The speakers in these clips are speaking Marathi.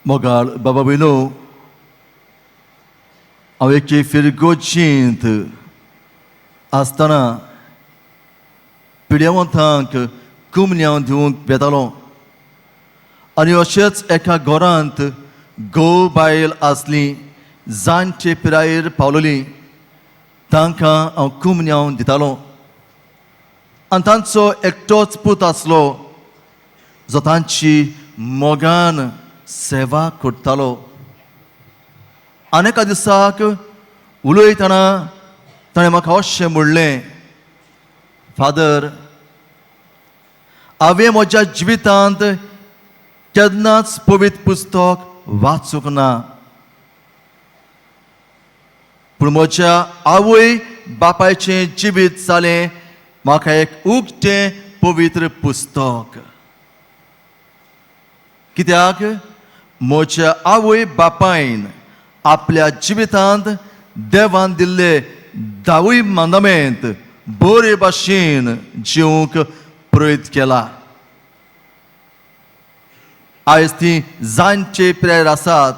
मोगाळ बाबा विनो हांव एके फिरगोजींत आसतना पिड्यावंतांक कुमन्याव दिवंक बेतालो आनी अशेंच एका घरांत घोव बायल आसली जाणटे पिरायेर पावलोली तांकां हांव कुमन्याव दितालो आनी तांचो एकटोच पूत आसलो जो तांची मोगान सेवा करतालो. आनी एका दिसाक उलयतना ताणें म्हाका अशें म्हणलें, फादर, हांवें म्हज्या जिवितांत केन्नाच पवित्र पुस्तक वाचूंक ना, पूण म्हज्या आवय बापायचें जिवीत जालें म्हाका एक उक्तें पवित्र पुस्तक. कित्याक म्हज्या आवय बापायन आपल्या जिवितांत देवान दिल्ले 10 मांडामेंट बरे भाशेन जिवंक प्रयत्न केला. आयज ती जाणटे पिरायेर आसात,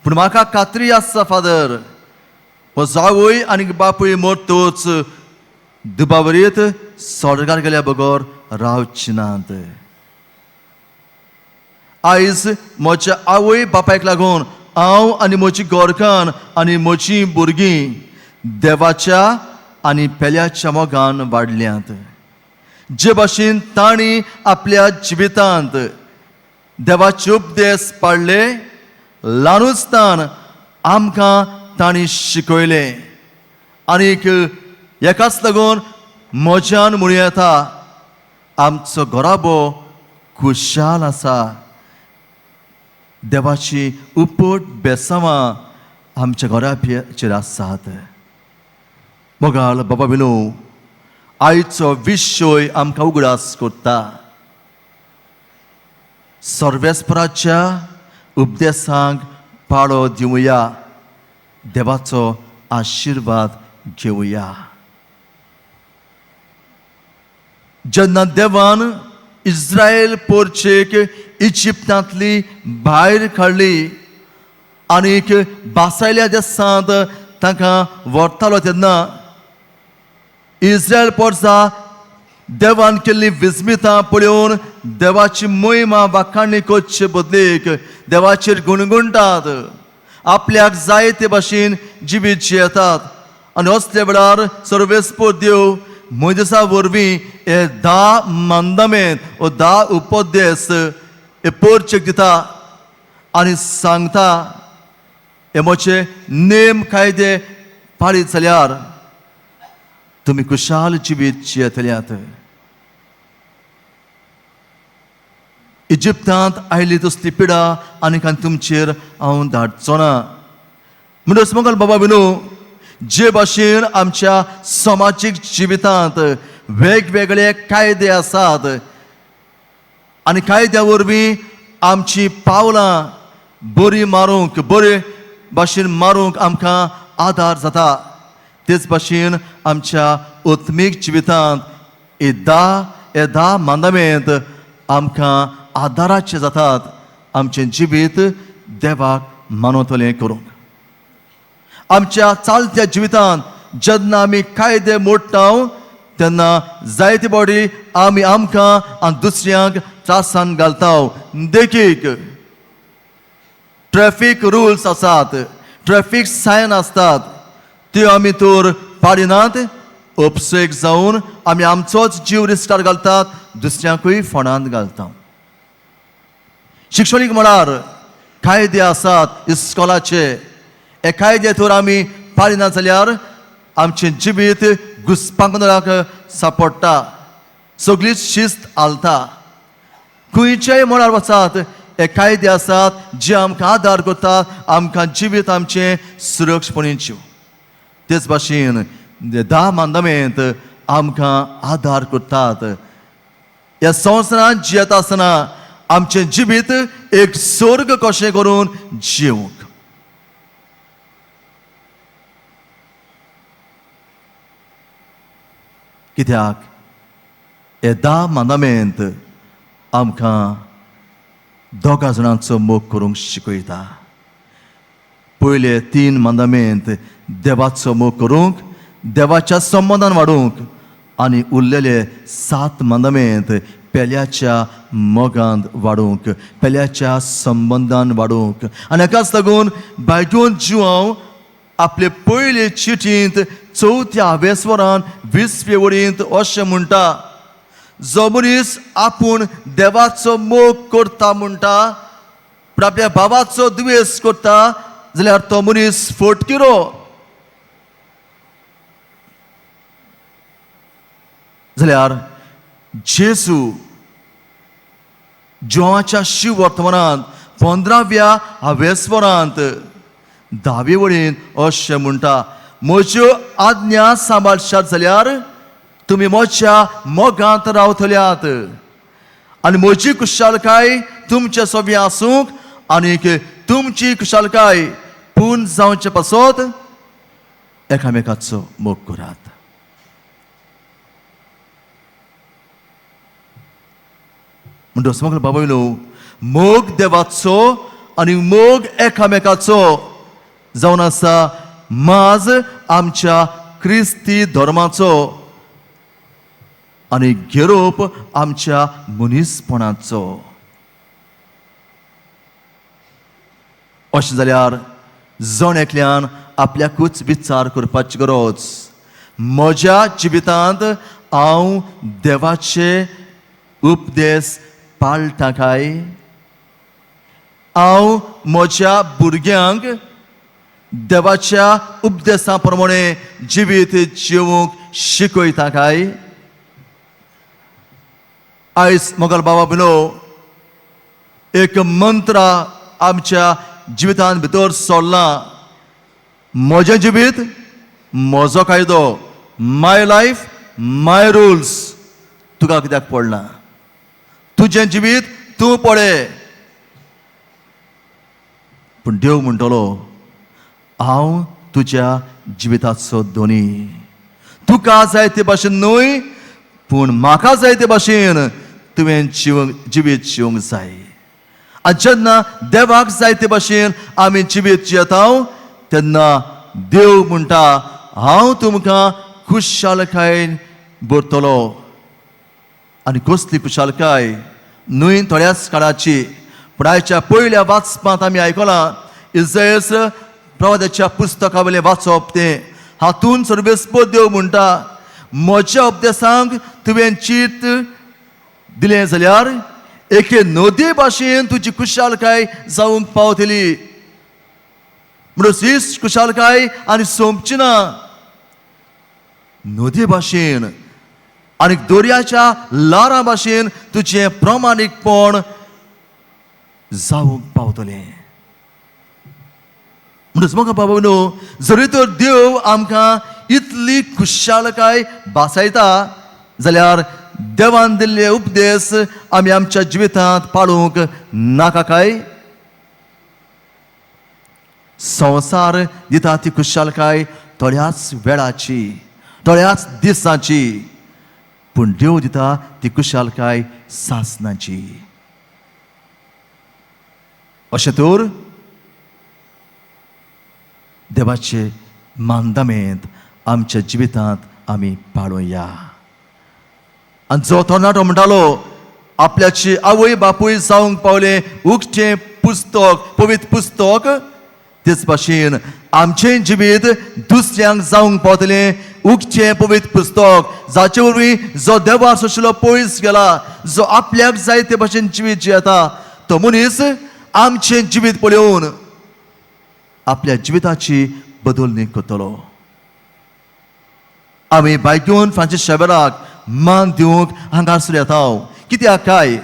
पूण म्हाका खात्री आसा फादर, म्हजो आवय आनी बापूय मरतूच दुबावरीत स्वर्गार गेल्या बगर रावची नात. आयज म्हज्या आवय बापायक लागून हांव आनी म्हजी घरकान्न आनी म्हजीं भुरगीं देवाच्या आनी पेल्याच्या मोगान वाडल्यांत. जे भाशेन तांणी आपल्या जिवितांत देवाचे उपदेश पाळले, ल्हानूसतान आमकां तांणी शिकयले. आनीक हेकाच लागून म्हज्यान म्हणूं येता, आमचो घोराबो खुशाल आसा. देवाची उपट बेसांवां आमच्या घोराचेर आसात. मोगाळ बाबा विनो, आयचो विशय आमकां उगडास करता. सर्वेस्पराच्या उपदेशांक पाळो दिवया, देवाचो आशिर्वाद घेवया. जेन्ना देवान इस्रायल पोरचेक इजिप्तांतली भायर काडली आनीक बासायल्या देसांत तांकां व्हरतालो तेन्ना इस्रायल पोरसां देवान केल्ली विस्मितां पळोवन देवाची महिमा वाखाणणी करचे बदलेक देवाचेर गुणगुणटात, आपल्याक जाय ते भाशेन जिवीत जियेतात. आनी असले वेळार सर्वेस्पर देव मोइसेसा वरवीं हे 10 मांडामेंट वो 10 उपदेश हे पोरचेक दिता आनी सांगता, हे म्हजे नेम कायदे पाळीत जाल्यार तुमी खुशाल जिवीत जियेतल्यात. इजिप्तांत आयली तसली पिडा आनीक तुमचेर हांव धाडचो ना. म्हणटच मोगाळ बाबा विनो, जे भाशेन आमच्या समाजीक जिवितांत वेगवेगळे कायदे आसात आनी कायद्या वरवीं आमची पावलां बरी मारूंक, बरे भाशेन मारूंक आमकां आदार जाता, तेच भाशेन आमच्या आत्मीक जिवितांत हे 10 मांडामेंट आमकां आदाराचे जातात, आमचें जिवीत देवाक मानवतलें करूंक. आमच्या चालत्या जिवितांत जेन्ना आमी कायदे मोडटा तेन्ना जायते फावटी आमी आमकां आनी दुसऱ्यांक त्रासान घालता. देखीक ट्रॅफिक रुल्स आसात, ट्रॅफिक सायन आसतात, त्यो आमी तर पाडिनात, अपसेक जावन आमी आमचोच जीव रिस्कार घालतात, दुसऱ्यांकूय फोंडांत घालता. शिक्षणीक म्हळ्यार कायदे आसात इस्कॉलाचे, हे कायदे तर आमी पाळिना जाल्यार आमचें जिवीत घुसपागोंदळाक सांपडटा, सगळीच शिस्त हालता. खंयच्याय मळार वचात हे कायदे आसात जे आमकां आदार करतात, आमकां जिवीत आमचें सुरक्षपणें जीव. तेच भाशेन 10 मांडामेंट आमकां आदार करतात. ह्या संवसारांत जियेता आसतना आमचें जिवीत एक स्वर्ग कशें करून जिवंक. कित्याक हे 10 मांडामेंट आमकां दोगा जाणांचो मोग करूंक शिकयता. पयले 3 मंदामेंट देवाचो मोग करूंक, देवाच्या संबंधान वाडूंक, आनी उरलेले 7 मंदामेंट पेल्याच्या मोगांत वाडूंक, पेल्याच्या संबंधान वाडूंक. आनी हाकाच लागून बायजून जिवांव आपले पयले चिठींत 4थ्या वेस्वरान 20वे वडींत अशें म्हणटा, जो मनीस आपूण देवाचो मोग करता म्हणटा पूण आपल्या भावाचो दुयेस करता जाल्यार तो मनीस फोटकिरो. जाल्यार जेजू जोवाच्या शिव वर्तमानांत 15व्या वेस्वरांत 10वे वडीन अशें म्हणटा, म्हज्यो आज्ञा सांबाळशात जाल्यार तुमी म्हज्या मोगांत रावतल्यात आनी म्हजी कुशळकाय तुमचे सोबी आसूंक आनीक तुमची कुशळकाय पूर्ण जावचे पासत एकामेकाचो मोग करात. म्हणटच म्हाका बाबायलो, मोग देवाचो आनी मोग एकामेकाचो जावन आसा माज आमच्या क्रिस्ती धर्माचो आनी घेरोप आमच्या मनीसपणाचो. अशें जाल्यार जण एकल्यान आपल्याकूच विचार करपाची गरज. म्हज्या जिवितांत हांव देवाचे उपदेश पाळटां काय? हांव म्हज्या भुरग्यांक देवाच्या उपदेशा प्रमाणे जिवीत जिवूंक शिकयता काय? आयज मोगल बाबा बिनो एक मंत्र आमच्या जिवितांत भितर सोडला, म्हजें जिवीत म्हजो कायदो, माय लायफ माय रुल्स. तुका कित्याक पडना? तुजें जिवीत तूं पळय. पूण देव म्हणटलो, हांव तुज्या जिविताचो दोनी. तुका जाय ते भाशेन न्हय पूण म्हाका जाय ते भाशेन तुवें जिवीत जिवंक जाय. आनी जेन्ना देवाक जाय ते भाशेन आमी जिवीत जियेता तेन्ना देव म्हणटा, हांव तुमकां खुशालकाय भरतलो. आनी कसली खुशालकाय? न्हय थोड्याच काळाची, पूण आयच्या पयल्या वाचपांत आमी आयकलां, इस्रायेल प्रवाद्याच्या पुस्तका वयलें वाचप तें. हातून सर्वेस्प देव म्हणटा, म्हज्या उपदेशांक तुवें चित दिलें जाल्यार एके नदी भाशेन तुजी खुशालकाय जावंक पावतली. म्हणून ही खुशालकाय आनी सोंपची ना. नदी भाशेन आनी दर्याच्या लारा भाशेन तुजें प्रामाणीकपण जावंक पावतलें. म्हणून म्हाका बाबा, जरी तर देव आमकां इतली खुशालकाय भासायता जाल्यार देवान दिल्ले उपदेश आमी आमच्या जिवितांत पाळूंक नाका काय? संवसार दिता ती खुशालकाय थोड्याच वेळाची, थोड्याच दिसाची, पूण देव दिता ती खुशालकाय सासनाची. अशें तर देवाचे मानदमेंत आमच्या जिवितांत आमी पाळुया. आनी जो तरणाटो म्हणटालो आपल्याची आवय बापूय जावंक पावले उक्तें पुस्तक, पवित्र पुस्तक, तेच भाशेन आमचें जिवीत दुसऱ्यांक जावंक पावतलें उक्तें पवित्र पुस्तक, जाचे वरवीं जो देवार सोशिल्लो पयस गेला, जो आपल्याक जाय ते भाशेन जिवीत जियेता, तो मनीस आमचें जिवीत पळोवन आपल्या जिविताची बदलणी करतलो. आमी बायग्योन फ्रांसीस शेवेराक मान दिवंक हांगासर येता. कित्याक काय?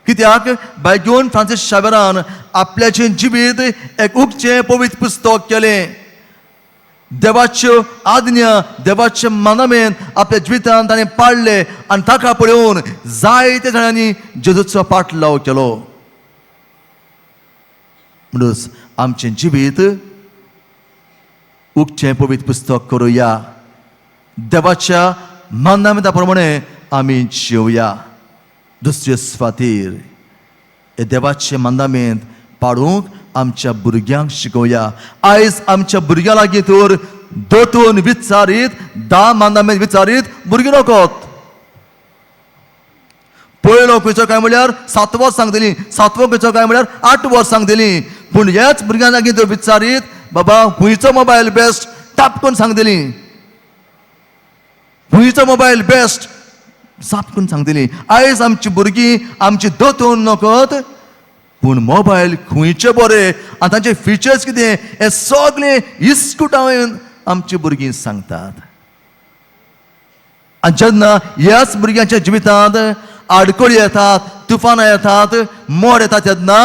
कित्याक बायग्योन फ्रांसीस शेवेरान आपल्याचें जिवीत एक उक्तें पवित्र पुस्तक केलें. देवाच्यो आज्ञा, देवाचे मानदमेंत आपल्या जिवितांत ताणें पाळले आनी ताका पळोवन जायते जाणांनी जेजूचो पाटलाव केलो. म्हणून आमचें जिवीत उक्तें पवित्र पुस्तक करुया. देवाच्या मानदमेंता प्रमाणे आमी जिवया. दुसरे सुवातेर हे देवाचे मंदामेंत पाळूंक आमच्या भुरग्यांक शिकोवया. आयज आमच्या भुरग्यां लागीं तर दोतून विचारीत 10 मंदामेंत विचारीत भुरगीं नकोत. पयलो खंयचो काय म्हळ्यार 7 वर्सांक दिली, 7वो खंयचो काय म्हळ्यार 8 वर्सांक दिली. पूण ह्याच भुरग्यां लागीं तर विचारीत बाबा खंयचो मोबायल बेस्ट टापकून सांग दिली. खंयचो मोबायल बेस्ट सापकून सांग दिली. आयज आमची भुरगीं आमची दोतून नकोत, पूण मोबायल खंयचे बरे आनी तांचे फिचर्स कितें हे सगळे इस्कुटावन आमची भुरगीं सांगतात. आनी जेन्ना ह्याच भुरग्यांच्या जिवितांत आडखळी येतात, तुफानां येतात, मोड येतात तेन्ना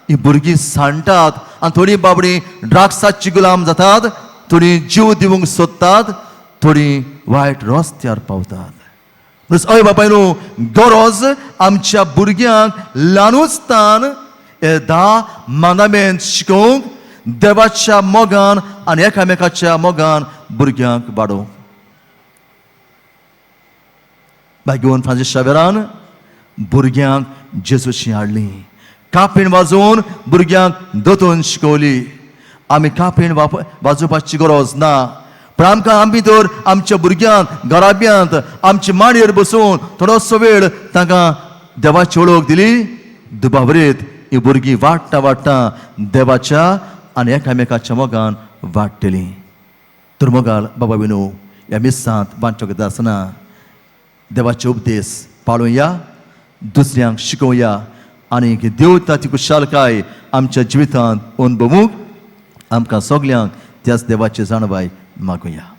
ही भुरगीं सांडटात आनी थोडीं बाबडीं ड्रग्साची गुलाम जातात, थोडीं जीव दिवंक सोदतात, थोडीं वायट रस्त्यार पावतात. अय बापायनू, गरज आमच्या भुरग्यांक ल्हानूचतान हे 10 मंदामेंत शिकोवंक, देवाच्या मोगान आनी एकामेकाच्या मोगान भुरग्यांक वाडोवंक. भाग्यवान फ्रांसीस शावेरान भुरग्यांक जेजूची हाडली. कापीण वाजोवन भुरग्यांक दोतोन शिकवली. आमी कापीण वाजोवपाची गरज ना, पण आमी तर आमच्या भुरग्यांक घराब्यांत आमचे मांडयेर बसून थोडोसो वेळ तांकां देवाची ओळख दिली. दुबावरीत ही भुरगीं वाडटा वाडटा देवाच्या आनी एकामेकाच्या मोगान वाडटलीं. तर मोगाल बाबा विनू, ह्या मिसांत बांदच्यो करता आसतना देवाचे उपदेश पाळुया, दुसऱ्यांक शिकोवया आनी देव ताची कुशालकाय आमच्या जिवितांत अणभवूंक आमकां सगल्यांक त्याच देवाची जाणवाय मागुया.